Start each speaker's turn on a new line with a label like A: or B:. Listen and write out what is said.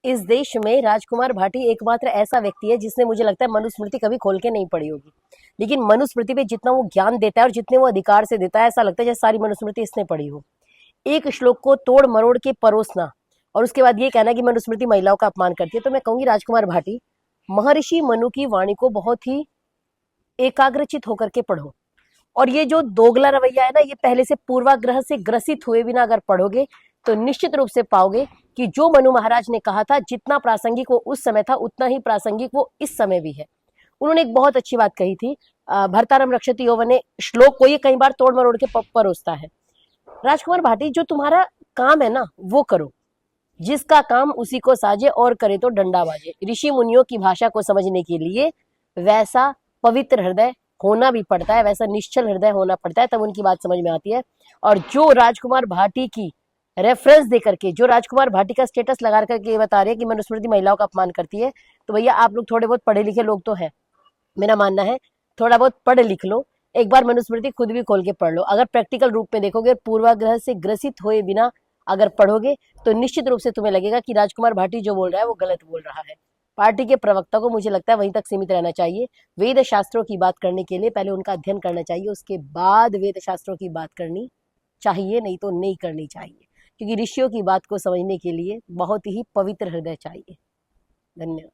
A: इस देश में राजकुमार भाटी एकमात्र ऐसा व्यक्ति है जिसने, मुझे लगता है, मनुस्मृति कभी खोल के नहीं पढ़ी होगी। लेकिन मनुस्मृति पे जितना वो ज्ञान देता है और जितने वो अधिकार से देता है, ऐसा लगता है जैसे सारी मनुस्मृति इसने पढ़ी हो। एक श्लोक को तोड़ मरोड़ के परोसना और उसके बाद ये कहना कि मनुस्मृति महिलाओं का अपमान करती है, तो मैं कहूंगी राजकुमार भाटी, महर्षि मनु की वाणी को बहुत ही एकाग्रचित होकर के पढ़ो। और ये जो दोगला रवैया है ना, ये पहले से पूर्वाग्रह से ग्रसित हुए बिना अगर पढ़ोगे तो निश्चित रूप से पाओगे कि जो मनु महाराज ने कहा था, जितना प्रासंगिक वो उस समय था उतना ही प्रासंगिक वो इस समय भी है। उन्होंने एक बहुत अच्छी बात कही थी, भर्तारम रक्षति यौवने श्लोक को ये कई बार तोड़ मरोड़ के परोसता है। राजकुमार भाटी, जो तुम्हारा काम है ना वो करो, जिसका काम उसी को साजे और करे तो डंडा बाजे। ऋषि मुनियों की भाषा को समझने के लिए वैसा पवित्र हृदय होना भी पड़ता है, वैसा निश्चल हृदय होना पड़ता है, तब उनकी बात समझ में आती है। और जो राजकुमार भाटी की रेफरेंस दे करके, जो राजकुमार भाटी का स्टेटस लगा करके ये बता रहे हैं कि मनुस्मृति महिलाओं का अपमान करती है, तो भैया आप लोग थोड़े बहुत पढ़े लिखे लोग तो हैं, मेरा मानना है थोड़ा बहुत पढ़ लिख लो, एक बार मनुस्मृति खुद भी खोल के पढ़ लो। अगर प्रैक्टिकल रूप में देखोगे, पूर्वाग्रह से ग्रसित हुए बिना अगर पढ़ोगे तो निश्चित रूप से तुम्हें लगेगा कि राजकुमार भाटी जो बोल रहा है वो गलत बोल रहा है। पार्टी के प्रवक्ता को, मुझे लगता है, वहीं तक सीमित रहना चाहिए। वेद शास्त्रों की बात करने के लिए पहले उनका अध्ययन करना चाहिए, उसके बाद वेद शास्त्रों की बात करनी चाहिए, नहीं तो नहीं करनी चाहिए, क्योंकि ऋषियों की बात को समझने के लिए बहुत ही पवित्र हृदय चाहिए। धन्यवाद।